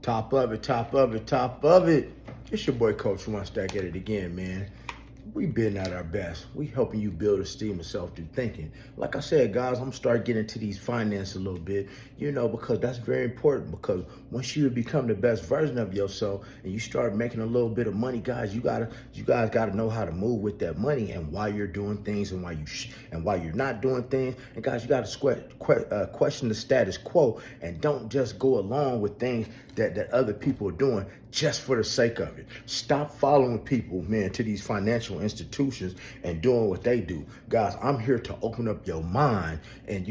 Top of it, top of it, top of it. It's your boy Coach One Stack at it again, man. We been at our best. We helping you build esteem of self through thinking. Like I said, guys, I'm gonna start getting into these finance a little bit, because that's very important. Because once you become the best version of yourself and you start making a little bit of money, guys, you guys gotta know how to move with that money and why you're doing things and why you're not doing things. And guys, you gotta question the status quo and don't just go along with things that other people are doing just for the sake of it. Stop following people, man, to these financial institutions and doing what they do. Guys, I'm here to open up your mind and,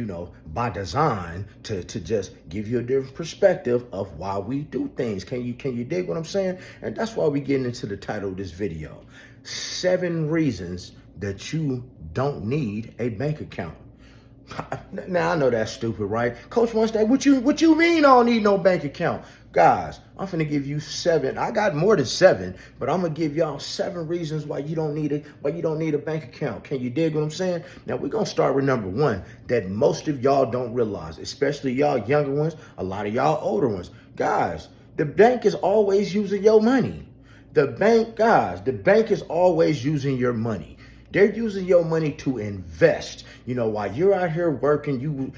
by design to just give you a different perspective of why we do things. Can you dig what I'm saying? And that's why we getting into the title of this video. 7 reasons that you don't need a bank account. Now, I know that's stupid, right? Coach One Stack, what you mean I don't need no bank account? Guys, I'm finna give you 7. I got more than 7, but I'm gonna give y'all 7 reasons why you don't need a bank account. Can you dig what I'm saying? Now, we're gonna start with number 1 that most of y'all don't realize, especially y'all younger ones, a lot of y'all older ones. Guys, the bank is always using your money. The bank is always using your money. They're using your money to invest. While you're out here working, you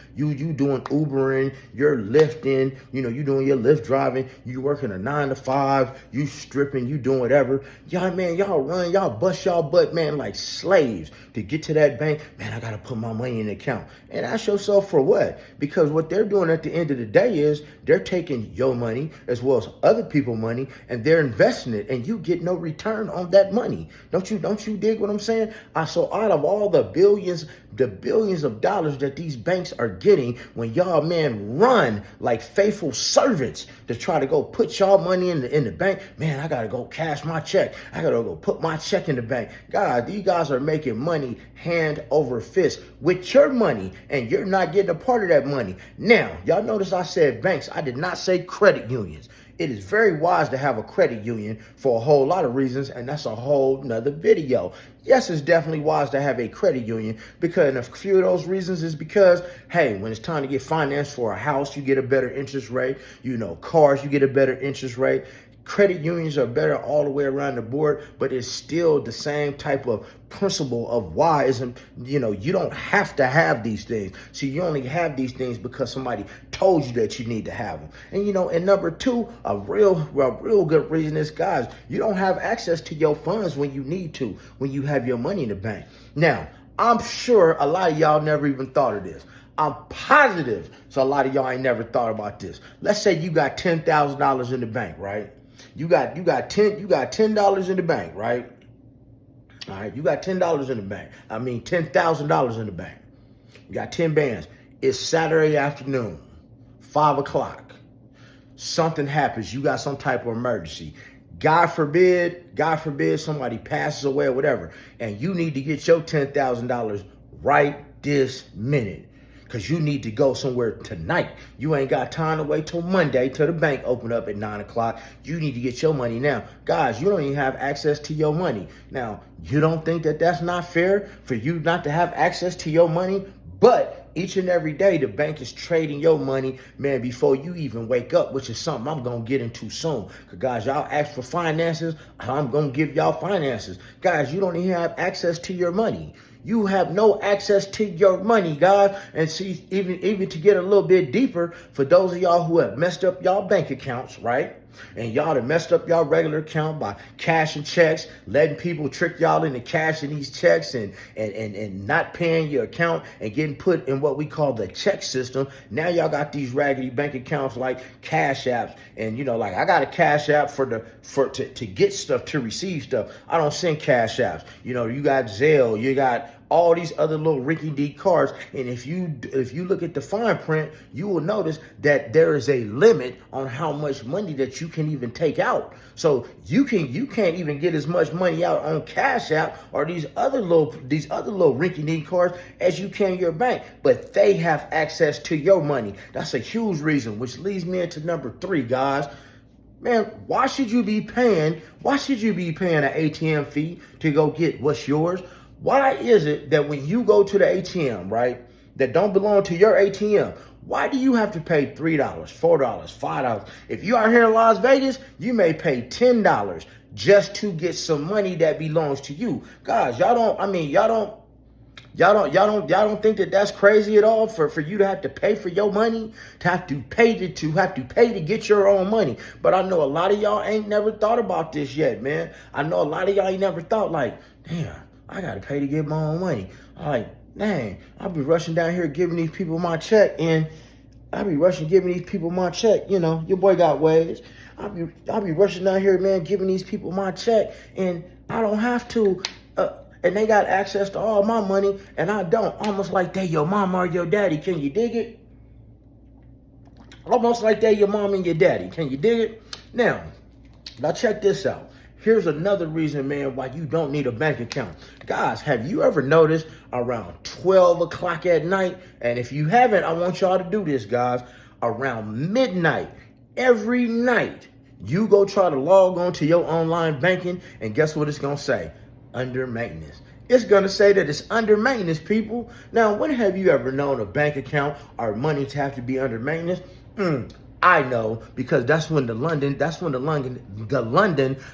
doing Ubering, you're lifting, you doing your Lyft driving, you working a 9 to 5, you stripping, you doing whatever. Y'all bust y'all butt, man, like slaves to get to that bank. Man, I gotta put my money in the account. And ask yourself for what? Because what they're doing at the end of the day is they're taking your money as well as other people's money and they're investing it, and you get no return on that money. Don't you dig what I'm saying? So out of all the billions of dollars that these banks are getting, when y'all, man, run like faithful servants to try to go put y'all money in the bank, man, I gotta go cash my check. I gotta go put my check in the bank. God, these guys are making money hand over fist with your money, and you're not getting a part of that money. Now, y'all notice I said banks. I did not say credit unions. It is very wise to have a credit union for a whole lot of reasons, and that's a whole nother video. Yes, it's definitely wise to have a credit union because, and a few of those reasons is because, hey, when it's time to get financed for a house, you get a better interest rate. Cars, you get a better interest rate. Credit unions are better all the way around the board, but it's still the same type of principle of why you don't have to have these things. See, you only have these things because somebody told you that you need to have them. And number 2, a real good reason is, guys, you don't have access to your funds when you need to, when you have your money in the bank. Now, I'm sure a lot of y'all never even thought of this. I'm positive. So a lot of y'all ain't never thought about this. Let's say you got $10,000 in the bank, right? You got $10 in the bank, right? All right, you got $10 in the bank. I mean, $10,000 in the bank. You got 10 bands. It's Saturday afternoon, 5 o'clock. Something happens. You got some type of emergency. God forbid somebody passes away or whatever, and you need to get your $10,000 right this minute. Because you need to go somewhere tonight. You ain't got time to wait till Monday till the bank open up at 9 o'clock. You need to get your money now. Guys, you don't even have access to your money. Now, you don't think that that's not fair for you not to have access to your money? But each and every day, the bank is trading your money, man, before you even wake up, which is something I'm going to get into soon. Because, guys, y'all ask for finances, I'm going to give y'all finances. Guys, you don't even have access to your money. You have no access to your money, guys. And see, even to get a little bit deeper, for those of y'all who have messed up y'all bank accounts, right? And y'all have messed up y'all regular account by cashing checks, letting people trick y'all into cashing these checks and not paying your account and getting put in what we call the check system. Now y'all got these raggedy bank accounts like Cash Apps. And like I got a Cash App to get stuff, to receive stuff. I don't send Cash Apps. You got Zelle, you got all these other little rinky-dink cards. And if you look at the fine print, you will notice that there is a limit on how much money that you can even take out. So you can't even get as much money out on Cash App or these other little rinky-dink cards as you can your bank. But they have access to your money. That's a huge reason, which leads me into number 3, guys. Man, why should you be paying an ATM fee to go get what's yours? Why is it that when you go to the ATM, right, that don't belong to your ATM, Why do you have to pay $3, $4, $5? If you are here in Las Vegas, you may pay $10 just to get some money that belongs to you. Guys, y'all don't think that that's crazy at all for you to have to pay for your money, to have to pay to get your own money. But I know a lot of y'all ain't never thought about this yet, man. I know a lot of y'all ain't never thought like, damn, I got to pay to get my own money. Like, dang, I'll be rushing down here giving these people my check, and you know, your boy got ways. I'll be rushing down here, man, giving these people my check, and I don't have to, and they got access to all my money, and I don't. Almost like they your mama or your daddy. Can you dig it? Almost like they your mom and your daddy. Can you dig it? Now check this out. Here's another reason, man, why you don't need a bank account. Guys, have you ever noticed around 12 o'clock at night? And if you haven't, I want y'all to do this, guys. Around midnight, every night, you go try to log on to your online banking, and guess what it's going to say? Under maintenance. It's going to say that it's under maintenance, people. Now, when have you ever known a bank account or money to have to be under maintenance? I know, because that's when the London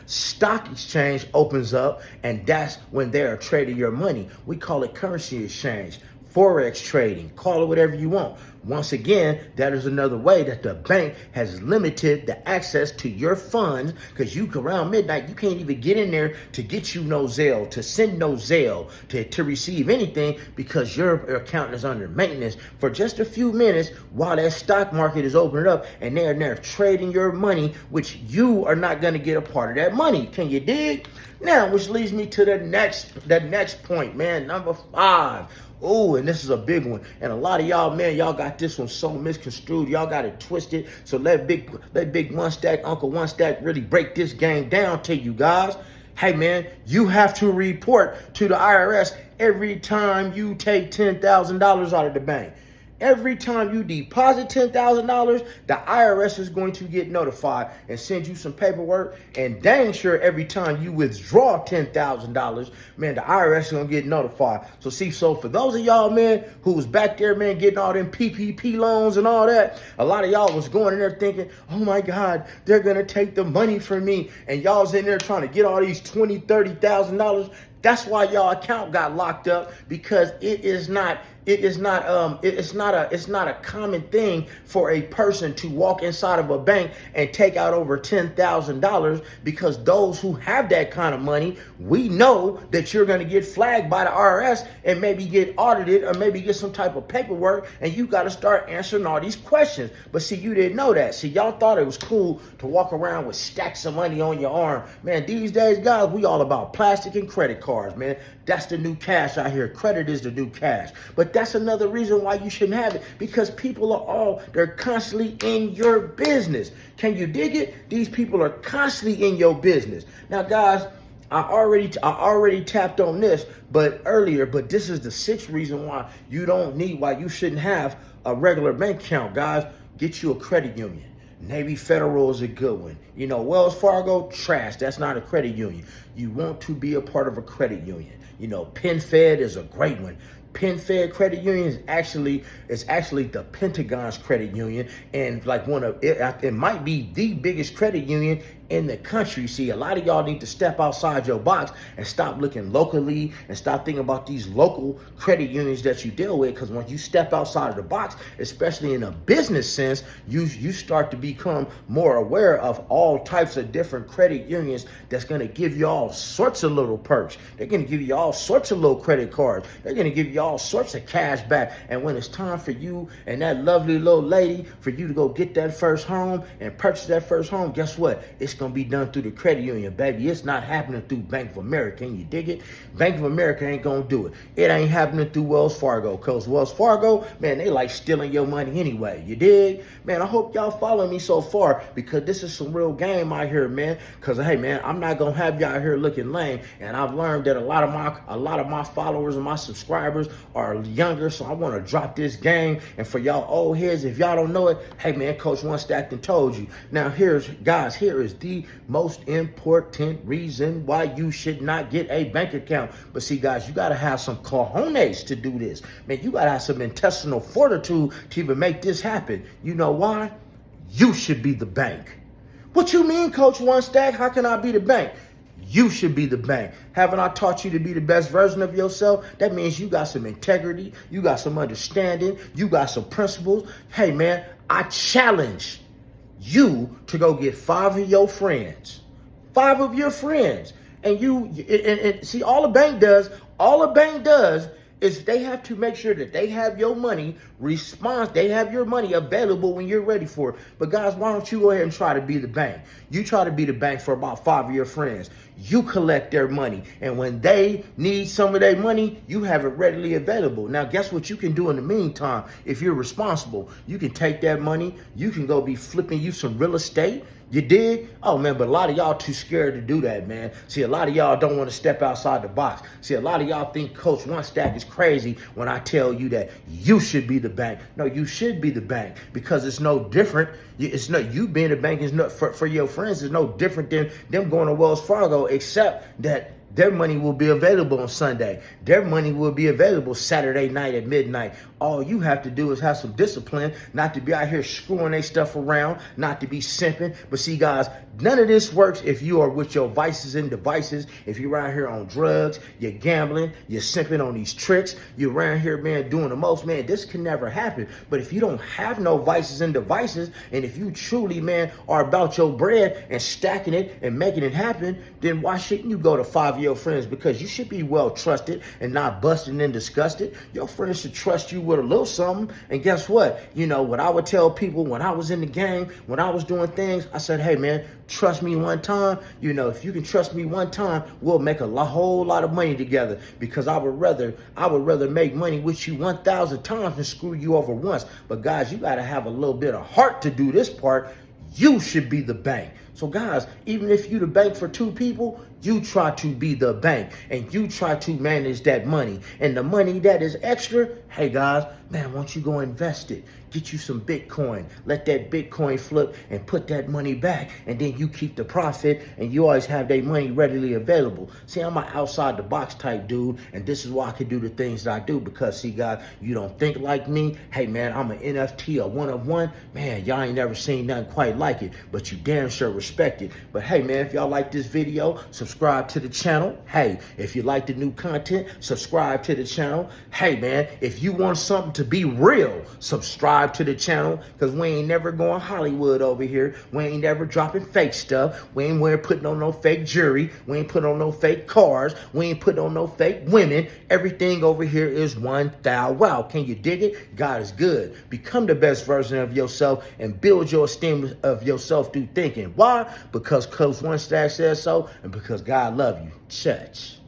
Stock Exchange opens up, and that's when they're trading your money. We call it currency exchange, forex trading, call it whatever you want. Once again, that is another way that the bank has limited the access to your funds, because you around midnight, you can't even get in there to get you no Zelle, to send no Zelle, to receive anything, because your account is under maintenance for just a few minutes while that stock market is opening up, and they're there trading your money, which you are not going to get a part of that money. Can you dig? Now, which leads me to the next point, man, number 5. Oh, and this is a big one. And a lot of y'all, man, y'all got this one so misconstrued. Y'all got it twisted. So let Big One Stack, Uncle One Stack really break this game down to you guys. Hey, man, you have to report to the IRS every time you take $10,000 out of the bank. Every time you deposit $10,000, the IRS is going to get notified and send you some paperwork. And dang sure every time you withdraw $10,000, man, the IRS is going to get notified. So for those of y'all, man, who was back there, man, getting all them PPP loans and all that, a lot of y'all was going in there thinking, oh my God, they're going to take the money from me. And y'all was in there trying to get all these $20,000, $30,000. That's why y'all account got locked up, because it's not a common thing for a person to walk inside of a bank and take out over $10,000, because those who have that kind of money, we know that you're going to get flagged by the IRS and maybe get audited or maybe get some type of paperwork, and you got to start answering all these questions. But see, you didn't know that. See, y'all thought it was cool to walk around with stacks of money on your arm. Man, these days, guys, we all about plastic and credit cards, man. That's the new cash out here. Credit is the new cash. But that's another reason why you shouldn't have it, because people they're constantly in your business. Can you dig it? These people are constantly in your business. Now, guys, I already tapped on this but this is the 6th reason why you shouldn't have a regular bank account, guys. Get you a credit union. Navy Federal is a good one. You know, Wells Fargo, trash. That's not a credit union. You want to be a part of a credit union. You know, PenFed is a great one. PenFed Credit Union is actually the Pentagon's credit union, and like it might be the biggest credit union in the country. See, a lot of y'all need to step outside your box and stop looking locally and stop thinking about these local credit unions that you deal with, because when you step outside of the box, especially in a business sense, you start to become more aware of all types of different credit unions that's going to give you all sorts of little perks. They're going to give you all sorts of little credit cards. They're going to give you all sorts of cash back. And when it's time for you and that lovely little lady for you to go get that first home and purchase that first home, guess what? It's going to be done through the credit union, baby. It's not happening through Bank of America. Can you dig it? Bank of America ain't going to do it. It ain't happening through Wells Fargo, because Wells Fargo, man, they like stealing your money anyway. You dig? Man, I hope y'all follow me so far, because this is some real game out here, man. Because, hey, man, I'm not going to have y'all here looking lame. And I've learned that a lot of my followers and my subscribers are younger, so I want to drop this game. And for y'all old heads, if y'all don't know it, hey, man, Coach One Stack done told you. Now, here is the the most important reason why you should not get a bank account. But see, guys, you got to have some cojones to do this. Man, you got to have some intestinal fortitude to even make this happen. You know why? You should be the bank. What you mean, Coach One Stack? How can I be the bank? You should be the bank. Haven't I taught you to be the best version of yourself? That means you got some integrity, you got some understanding, you got some principles. Hey, man, I challenge you to go get 5 of your friends, 5 of your friends. And see, all the bank does is they have to make sure that they have your money they have your money available when you're ready for it. But guys, why don't you go ahead and try to be the bank? You try to be the bank for about 5 of your friends. You collect their money. And when they need some of their money, you have it readily available. Now, guess what you can do in the meantime? If you're responsible, you can take that money. You can go be flipping you some real estate. You dig? Oh, man, but a lot of y'all too scared to do that, man. See, a lot of y'all don't want to step outside the box. See, a lot of y'all think Coach One Stack is crazy when I tell you that you should be the bank. No, you should be the bank because it's no different. It's not you being the bank is not for your friends. It's no different than them going to Wells Fargo, except that their money will be available on Sunday. Their money will be available Saturday night at midnight. All you have to do is have some discipline, not to be out here screwing their stuff around, not to be simping. But see, guys, none of this works if you are with your vices and devices. If you're around here on drugs, you're gambling, you're simping on these tricks, you're around here, man, doing the most, man, this can never happen. But if you don't have no vices and devices, and if you truly, man, are about your bread and stacking it and making it happen, then why shouldn't you go to 5 of your friends? Because you should be well trusted and not busted and disgusted. Your friends should trust you with a little something. And guess what? You know, what I would tell people when I was in the game, when I was doing things, I said, hey, man, trust me one time. You know, if you can trust me one time, we'll make a whole lot of money together. Because I would rather make money with you 1,000 times than screw you over once. But guys, you got to have a little bit of heart to do this part. You should be the bank. So guys, even if you the bank for 2 people, you try to be the bank and you try to manage that money. And the money that is extra, hey guys, man, why don't you go invest it? Get you some Bitcoin. Let that Bitcoin flip and put that money back. And then you keep the profit and you always have that money readily available. See, I'm an outside the box type dude. And this is why I can do the things that I do. Because see, guys, you don't think like me. Hey, man, I'm an NFT, a one of one. Man, y'all ain't never seen nothing quite like it. But you damn sure respect it. But hey, man, if y'all like this video, subscribe to the channel. Hey, if you like the new content, subscribe to the channel. Hey, man, if you want something to be real, subscribe to the channel, because we ain't never going Hollywood over here. We ain't never dropping fake stuff. We ain't putting on no fake jewelry. We ain't putting on no fake cars. We ain't putting on no fake women. Everything over here is 1,000. Wow, can you dig it? God is good. Become the best version of yourself and build your esteem of yourself through thinking. Why? Because Coach One Stack says so, and because God love you. Church.